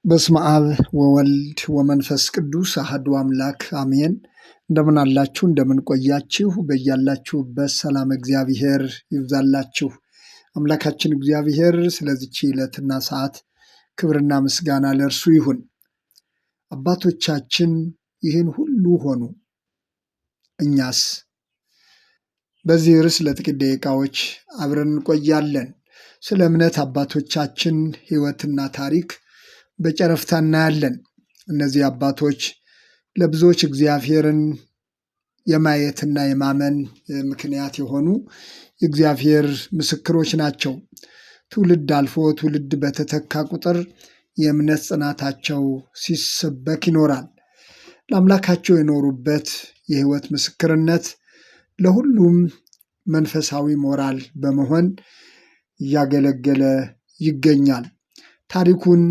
በስመ አብ ወወልድ ወመንፈስ ቅዱስ አሐዱ አምላክ አሜን። እንደምን አላችሁ? እንደምን ቆያችሁ? በያላችሁበት ሰላም እግዚአብሔር ይብዛላችሁ። አምላካችን እግዚአብሔር ስለዚች ዕለትና ሰዓት ክብርና ምስጋና ለእርሱ ይሁን። አባቶቻችን ይህን ሁሉ ሆኑ፣ እኛስ? በዚህ ርዕስ ለጥቂት ደቂቃዎች አብረን እንቆያለን። ስለ እምነት አባቶቻችን ሕይወትና ታሪክ በጨረፍታ እናያለን። እነዚህ አባቶች ለብዙዎች እግዚአብሔርን የማየትና የማመን ምክንያት የሆኑ የእግዚአብሔር ምስክሮች ናቸው። ትውልድ አልፎ ትውልድ በተተካ ቁጥር የእምነት ጽናታቸው ሲሰበክ ይኖራል። ለአምላካቸው የኖሩበት የሕይወት ምስክርነት ለሁሉም መንፈሳዊ ሞራል በመሆን እያገለገለ ይገኛል። ታሪኩን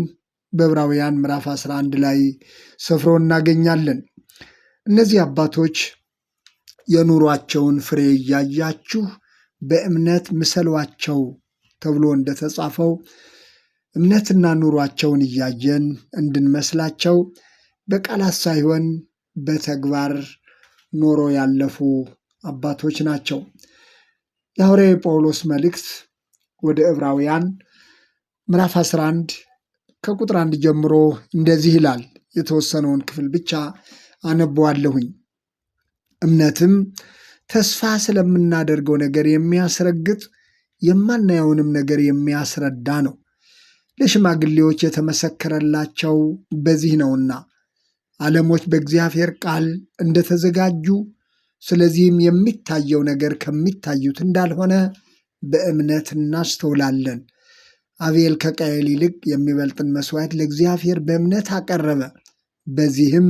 በዕብራውያን ምዕራፍ 11 ላይ ሰፍሮ እናገኛለን። እነዚህ አባቶች የኑሯቸውን ፍሬ እያያችሁ በእምነት ምሰሏቸው ተብሎ እንደተጻፈው እምነትና ኑሯቸውን እያየን እንድንመስላቸው በቃላት ሳይሆን በተግባር ኖሮ ያለፉ አባቶች ናቸው። የሐዋርያው ጳውሎስ መልእክት ወደ ዕብራውያን ምዕራፍ 11 ከቁጥር 1 ጀምሮ እንደዚህ ይላል። የተወሰነውን ክፍል ብቻ አነበዋለሁኝ። እምነትም ተስፋ ስለምናደርገው ነገር የሚያስረግጥ የማናየውንም ነገር የሚያስረዳ ነው። ለሽማግሌዎች የተመሰከረላቸው በዚህ ነውና ዓለሞች በእግዚአብሔር ቃል እንደተዘጋጁ፣ ስለዚህም የሚታየው ነገር ከሚታዩት እንዳልሆነ በእምነት እናስተውላለን። አቤል ከቃየል ይልቅ የሚበልጥን መሥዋዕት ለእግዚአብሔር በእምነት አቀረበ። በዚህም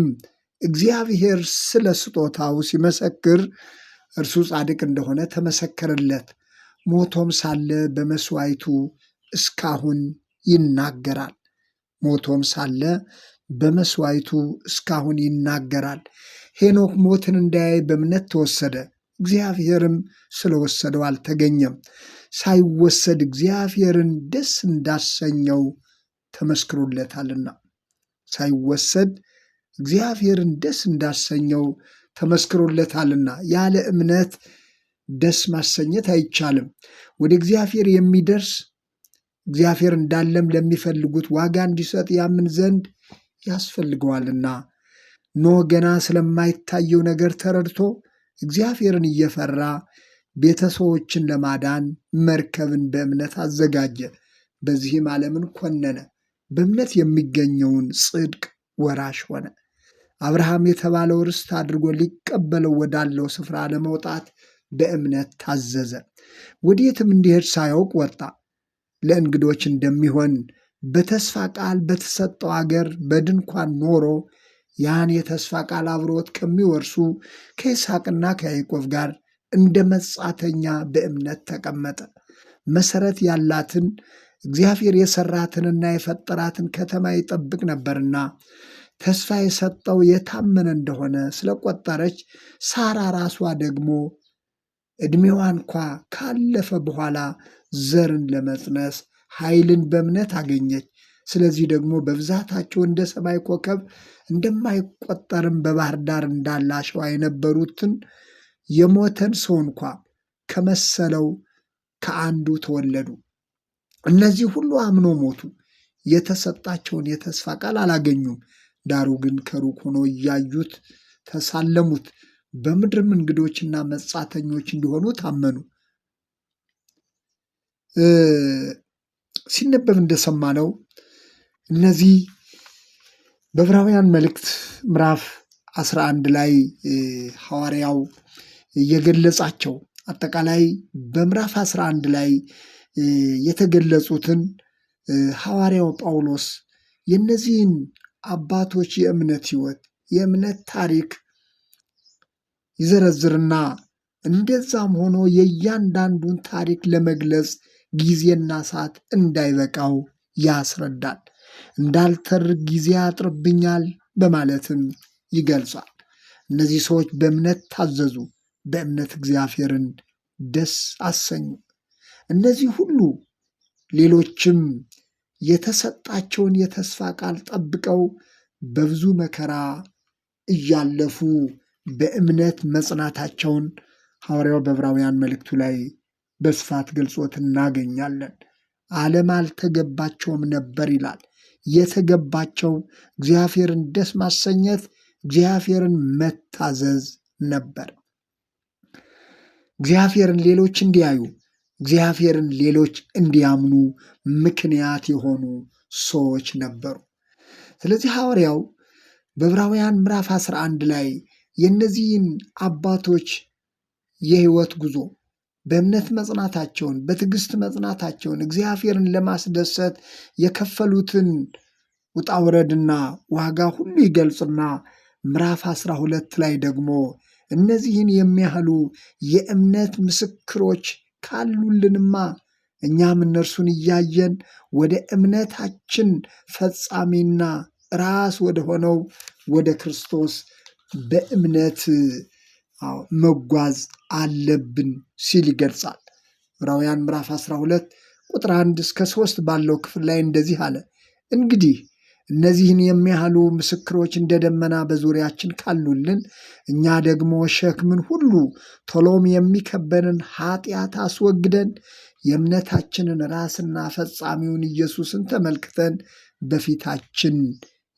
እግዚአብሔር ስለ ስጦታው ሲመሰክር እርሱ ጻድቅ እንደሆነ ተመሰከረለት። ሞቶም ሳለ በመሥዋዕቱ እስካሁን ይናገራል። ሞቶም ሳለ በመሥዋዕቱ እስካሁን ይናገራል። ሄኖክ ሞትን እንዳያይ በእምነት ተወሰደ፣ እግዚአብሔርም ስለወሰደው አልተገኘም። ሳይወሰድ እግዚአብሔርን ደስ እንዳሰኘው ተመስክሮለታልና። ሳይወሰድ እግዚአብሔርን ደስ እንዳሰኘው ተመስክሮለታልና። ያለ እምነት ደስ ማሰኘት አይቻልም። ወደ እግዚአብሔር የሚደርስ እግዚአብሔር እንዳለም ለሚፈልጉት ዋጋ እንዲሰጥ ያምን ዘንድ ያስፈልገዋልና። ኖህ ገና ስለማይታየው ነገር ተረድቶ እግዚአብሔርን እየፈራ ቤተሰቦችን ለማዳን መርከብን በእምነት አዘጋጀ። በዚህም ዓለምን ኮነነ፣ በእምነት የሚገኘውን ጽድቅ ወራሽ ሆነ። አብርሃም የተባለው ርስት አድርጎ ሊቀበለው ወዳለው ስፍራ ለመውጣት በእምነት ታዘዘ። ወዴትም እንዲሄድ ሳያውቅ ወጣ። ለእንግዶች እንደሚሆን በተስፋ ቃል በተሰጠው አገር በድንኳን ኖሮ ያን የተስፋ ቃል አብሮት ከሚወርሱ ከይስሐቅና ከያዕቆብ ጋር እንደ መጻተኛ በእምነት ተቀመጠ። መሰረት ያላትን እግዚአብሔር የሰራትንና የፈጠራትን ከተማ ይጠብቅ ነበርና ተስፋ የሰጠው የታመነ እንደሆነ ስለቆጠረች ሳራ ራሷ ደግሞ ዕድሜዋ እንኳ ካለፈ በኋላ ዘርን ለመጽነስ ኃይልን በእምነት አገኘች። ስለዚህ ደግሞ በብዛታቸው እንደ ሰማይ ኮከብ እንደማይቆጠርም በባህር ዳር እንዳለ አሸዋ የነበሩትን የሞተን ሰው እንኳ ከመሰለው ከአንዱ ተወለዱ። እነዚህ ሁሉ አምኖ ሞቱ። የተሰጣቸውን የተስፋ ቃል አላገኙም። ዳሩ ግን ከሩቅ ሆኖ እያዩት ተሳለሙት። በምድርም እንግዶችና መጻተኞች እንዲሆኑ ታመኑ። ሲነበብ እንደሰማነው እነዚህ በዕብራውያን መልእክት ምዕራፍ 11 ላይ ሐዋርያው የገለጻቸው አጠቃላይ በምዕራፍ 11 ላይ የተገለጹትን ሐዋርያው ጳውሎስ የእነዚህን አባቶች የእምነት ሕይወት የእምነት ታሪክ ይዘረዝርና እንደዛም ሆኖ የእያንዳንዱን ታሪክ ለመግለጽ ጊዜና ሰዓት እንዳይበቃው ያስረዳል። እንዳልተርክ ጊዜ ያጥርብኛል በማለትም ይገልጻል። እነዚህ ሰዎች በእምነት ታዘዙ፣ በእምነት እግዚአብሔርን ደስ አሰኙ። እነዚህ ሁሉ ሌሎችም የተሰጣቸውን የተስፋ ቃል ጠብቀው በብዙ መከራ እያለፉ በእምነት መጽናታቸውን ሐዋርያው በዕብራውያን መልእክቱ ላይ በስፋት ገልጾት እናገኛለን። ዓለም አልተገባቸውም ነበር ይላል። የተገባቸው እግዚአብሔርን ደስ ማሰኘት፣ እግዚአብሔርን መታዘዝ ነበር። እግዚአብሔርን ሌሎች እንዲያዩ፣ እግዚአብሔርን ሌሎች እንዲያምኑ ምክንያት የሆኑ ሰዎች ነበሩ። ስለዚህ ሐዋርያው በዕብራውያን ምዕራፍ 11 ላይ የእነዚህን አባቶች የሕይወት ጉዞ በእምነት መጽናታቸውን፣ በትዕግስት መጽናታቸውን፣ እግዚአብሔርን ለማስደሰት የከፈሉትን ውጣ ውረድና ዋጋ ሁሉ ይገልጽና ምዕራፍ 12 ላይ ደግሞ እነዚህን የሚያህሉ የእምነት ምስክሮች ካሉልንማ እኛም እነርሱን እያየን ወደ እምነታችን ፈጻሚና ራስ ወደ ሆነው ወደ ክርስቶስ በእምነት መጓዝ አለብን ሲል ይገልጻል። ዕብራውያን ምዕራፍ 12 ቁጥር 1 እስከ 3 ባለው ክፍል ላይ እንደዚህ አለ። እንግዲህ እነዚህን የሚያህሉ ምስክሮች እንደ ደመና በዙሪያችን ካሉልን፣ እኛ ደግሞ ሸክምን ሁሉ ቶሎም የሚከበንን ኃጢአት አስወግደን የእምነታችንን ራስና ፈጻሚውን ኢየሱስን ተመልክተን በፊታችን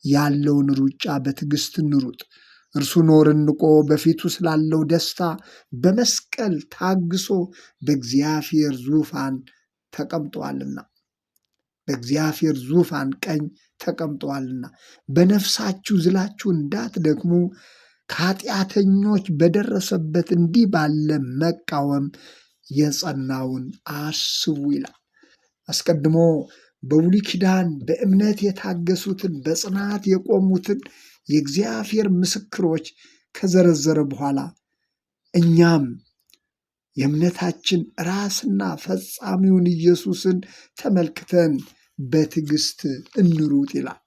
ያለውን ሩጫ በትዕግስት እንሩጥ። እርሱ ኖርን ንቆ በፊቱ ስላለው ደስታ በመስቀል ታግሶ በእግዚአብሔር ዙፋን ተቀምጧልና በእግዚአብሔር ዙፋን ቀኝ ተቀምጧልና። በነፍሳችሁ ዝላችሁ እንዳትደክሙ ከኃጢአተኞች በደረሰበት እንዲህ ባለ መቃወም የጸናውን አስቡ ይላል። አስቀድሞ በብሉይ ኪዳን በእምነት የታገሱትን በጽናት የቆሙትን የእግዚአብሔር ምስክሮች ከዘረዘረ በኋላ እኛም የእምነታችን ራስና ፈጻሚውን ኢየሱስን ተመልክተን በትዕግስት እንሩጥ ይላል።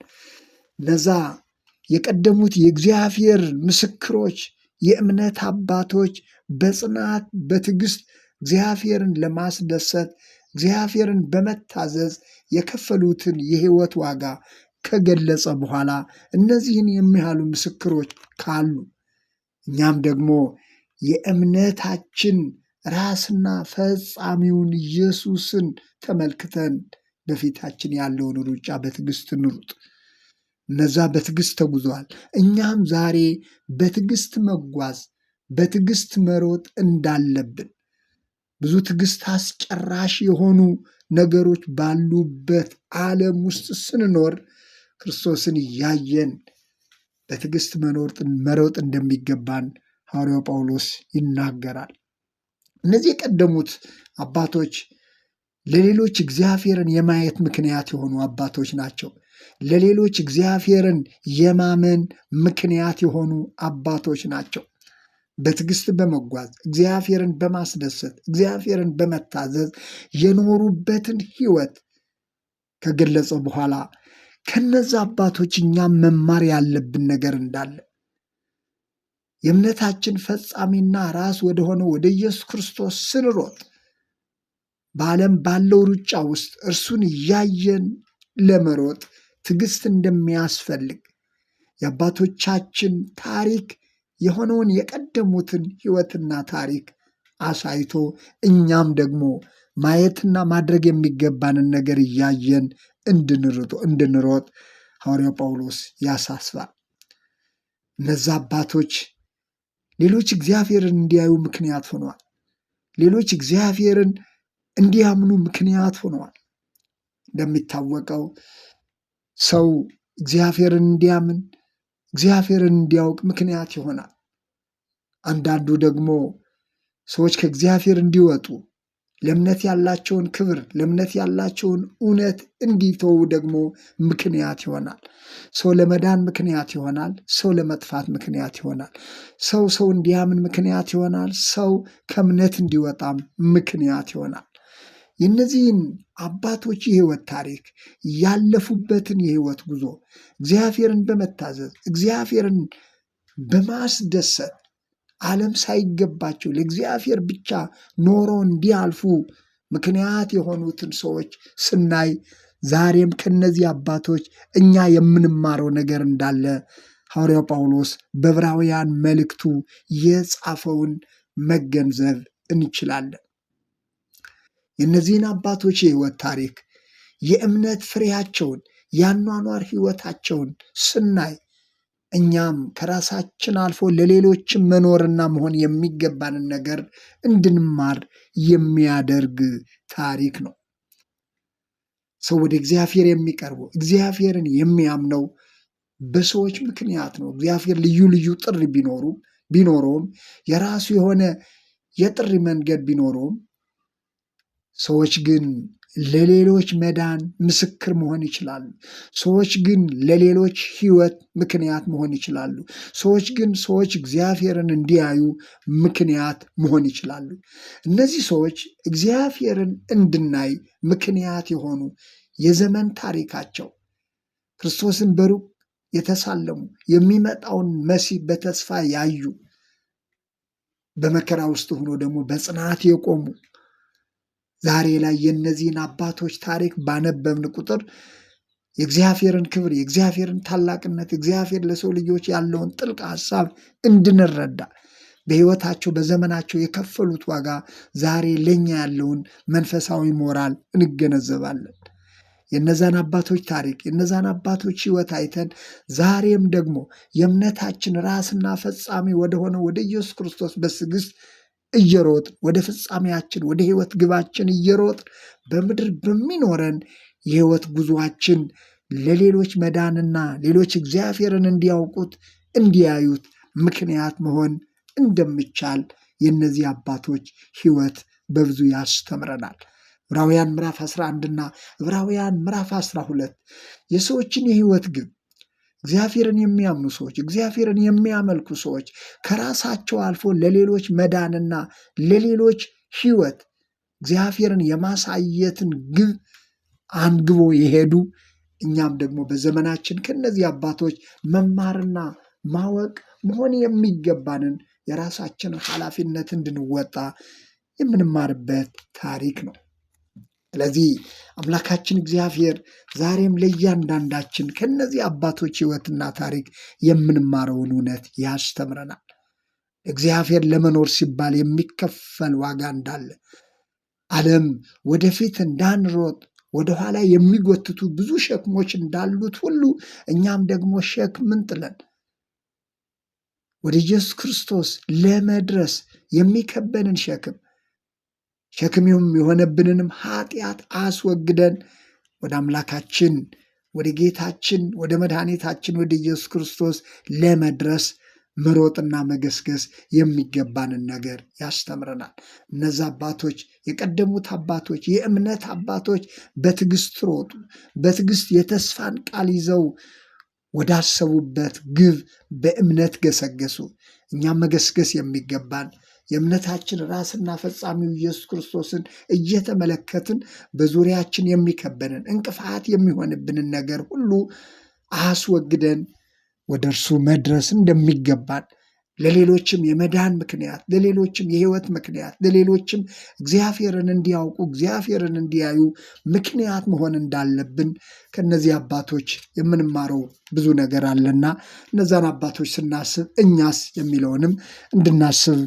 እነዛ የቀደሙት የእግዚአብሔር ምስክሮች የእምነት አባቶች በጽናት በትዕግስት እግዚአብሔርን ለማስደሰት እግዚአብሔርን በመታዘዝ የከፈሉትን የሕይወት ዋጋ ከገለጸ በኋላ እነዚህን የሚያህሉ ምስክሮች ካሉ እኛም ደግሞ የእምነታችን ራስና ፈጻሚውን ኢየሱስን ተመልክተን በፊታችን ያለውን ሩጫ በትዕግስት እንሩጥ። እነዛ በትዕግስት ተጉዘዋል። እኛም ዛሬ በትዕግስት መጓዝ በትዕግስት መሮጥ እንዳለብን፣ ብዙ ትዕግስት አስጨራሽ የሆኑ ነገሮች ባሉበት ዓለም ውስጥ ስንኖር ክርስቶስን እያየን በትዕግስት መሮጥ እንደሚገባን ሐዋርያው ጳውሎስ ይናገራል። እነዚህ የቀደሙት አባቶች ለሌሎች እግዚአብሔርን የማየት ምክንያት የሆኑ አባቶች ናቸው። ለሌሎች እግዚአብሔርን የማመን ምክንያት የሆኑ አባቶች ናቸው። በትዕግስት በመጓዝ እግዚአብሔርን በማስደሰት እግዚአብሔርን በመታዘዝ የኖሩበትን ሕይወት ከገለጸ በኋላ ከነዛ አባቶች እኛም መማር ያለብን ነገር እንዳለ የእምነታችን ፈጻሚና ራስ ወደሆነው ወደ ኢየሱስ ክርስቶስ ስንሮጥ በዓለም ባለው ሩጫ ውስጥ እርሱን እያየን ለመሮጥ ትዕግስት እንደሚያስፈልግ የአባቶቻችን ታሪክ የሆነውን የቀደሙትን ሕይወትና ታሪክ አሳይቶ እኛም ደግሞ ማየትና ማድረግ የሚገባንን ነገር እያየን እንድንሮጥ ሐዋርያው ጳውሎስ ያሳስባል። እነዛ አባቶች ሌሎች እግዚአብሔርን እንዲያዩ ምክንያት ሆነዋል። ሌሎች እግዚአብሔርን እንዲያምኑ ምክንያት ሆነዋል። እንደሚታወቀው ሰው እግዚአብሔርን እንዲያምን እግዚአብሔርን እንዲያውቅ ምክንያት ይሆናል። አንዳንዱ ደግሞ ሰዎች ከእግዚአብሔር እንዲወጡ ለእምነት ያላቸውን ክብር ለእምነት ያላቸውን እውነት እንዲተዉ ደግሞ ምክንያት ይሆናል። ሰው ለመዳን ምክንያት ይሆናል። ሰው ለመጥፋት ምክንያት ይሆናል። ሰው እንዲያምን ምክንያት ይሆናል። ሰው ከእምነት እንዲወጣም ምክንያት ይሆናል። የእነዚህን አባቶች የሕይወት ታሪክ ያለፉበትን የሕይወት ጉዞ እግዚአብሔርን በመታዘዝ እግዚአብሔርን በማስደሰት ዓለም ሳይገባቸው ለእግዚአብሔር ብቻ ኖሮ እንዲያልፉ ምክንያት የሆኑትን ሰዎች ስናይ ዛሬም ከነዚህ አባቶች እኛ የምንማረው ነገር እንዳለ ሐዋርያው ጳውሎስ በዕብራውያን መልእክቱ የጻፈውን መገንዘብ እንችላለን። የእነዚህን አባቶች የሕይወት ታሪክ፣ የእምነት ፍሬያቸውን፣ የአኗኗር ሕይወታቸውን ስናይ እኛም ከራሳችን አልፎ ለሌሎችም መኖርና መሆን የሚገባንን ነገር እንድንማር የሚያደርግ ታሪክ ነው። ሰው ወደ እግዚአብሔር የሚቀርበው እግዚአብሔርን የሚያምነው በሰዎች ምክንያት ነው። እግዚአብሔር ልዩ ልዩ ጥሪ ቢኖረውም የራሱ የሆነ የጥሪ መንገድ ቢኖረውም ሰዎች ግን ለሌሎች መዳን ምስክር መሆን ይችላሉ። ሰዎች ግን ለሌሎች ሕይወት ምክንያት መሆን ይችላሉ። ሰዎች እግዚአብሔርን እንዲያዩ ምክንያት መሆን ይችላሉ። እነዚህ ሰዎች እግዚአብሔርን እንድናይ ምክንያት የሆኑ የዘመን ታሪካቸው ክርስቶስን በሩቅ የተሳለሙ፣ የሚመጣውን መሲህ በተስፋ ያዩ፣ በመከራ ውስጥ ሆኖ ደግሞ በጽናት የቆሙ ዛሬ ላይ የእነዚህን አባቶች ታሪክ ባነበብን ቁጥር የእግዚአብሔርን ክብር፣ የእግዚአብሔርን ታላቅነት፣ እግዚአብሔር ለሰው ልጆች ያለውን ጥልቅ ሐሳብ እንድንረዳ በሕይወታቸው በዘመናቸው የከፈሉት ዋጋ ዛሬ ለእኛ ያለውን መንፈሳዊ ሞራል እንገነዘባለን። የእነዛን አባቶች ታሪክ፣ የእነዛን አባቶች ሕይወት አይተን ዛሬም ደግሞ የእምነታችን ራስና ፈጻሚ ወደሆነ ወደ ኢየሱስ ክርስቶስ በትዕግስት እየሮጥ ወደ ፍጻሜያችን ወደ ሕይወት ግባችን እየሮጥ በምድር በሚኖረን የሕይወት ጉዞአችን ለሌሎች መዳንና ሌሎች እግዚአብሔርን እንዲያውቁት እንዲያዩት ምክንያት መሆን እንደሚቻል የእነዚህ አባቶች ሕይወት በብዙ ያስተምረናል። ዕብራውያን ምዕራፍ 11 እና ዕብራውያን ምዕራፍ 12 የሰዎችን የሕይወት ግብ እግዚአብሔርን የሚያምኑ ሰዎች፣ እግዚአብሔርን የሚያመልኩ ሰዎች ከራሳቸው አልፎ ለሌሎች መዳንና ለሌሎች ሕይወት እግዚአብሔርን የማሳየትን ግብ አንግቦ የሄዱ እኛም ደግሞ በዘመናችን ከነዚህ አባቶች መማርና ማወቅ መሆን የሚገባንን የራሳችንን ኃላፊነት እንድንወጣ የምንማርበት ታሪክ ነው። ስለዚህ አምላካችን እግዚአብሔር ዛሬም ለእያንዳንዳችን ከነዚህ አባቶች ሕይወትና ታሪክ የምንማረውን እውነት ያስተምረናል። እግዚአብሔር ለመኖር ሲባል የሚከፈል ዋጋ እንዳለ፣ ዓለም ወደፊት እንዳንሮጥ ወደኋላ የሚጎትቱ ብዙ ሸክሞች እንዳሉት ሁሉ እኛም ደግሞ ሸክምን ጥለን ወደ ኢየሱስ ክርስቶስ ለመድረስ የሚከበንን ሸክም የሆነብንንም ኃጢአት አስወግደን ወደ አምላካችን ወደ ጌታችን ወደ መድኃኒታችን ወደ ኢየሱስ ክርስቶስ ለመድረስ መሮጥና መገስገስ የሚገባንን ነገር ያስተምረናል። እነዛ አባቶች፣ የቀደሙት አባቶች፣ የእምነት አባቶች በትዕግስት ሮጡ። በትዕግስት የተስፋን ቃል ይዘው ወዳሰቡበት ግብ በእምነት ገሰገሱ። እኛም መገስገስ የሚገባን የእምነታችን ራስና ፈጻሚው ኢየሱስ ክርስቶስን እየተመለከትን በዙሪያችን የሚከበንን እንቅፋት የሚሆንብንን ነገር ሁሉ አስወግደን ወደ እርሱ መድረስ እንደሚገባን፣ ለሌሎችም የመዳን ምክንያት፣ ለሌሎችም የሕይወት ምክንያት፣ ለሌሎችም እግዚአብሔርን እንዲያውቁ እግዚአብሔርን እንዲያዩ ምክንያት መሆን እንዳለብን ከነዚህ አባቶች የምንማረው ብዙ ነገር አለና እነዛን አባቶች ስናስብ እኛስ የሚለውንም እንድናስብ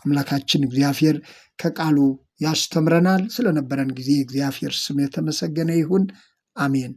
አምላካችን እግዚአብሔር ከቃሉ ያስተምረናል። ስለነበረን ጊዜ እግዚአብሔር ስም የተመሰገነ ይሁን። አሜን።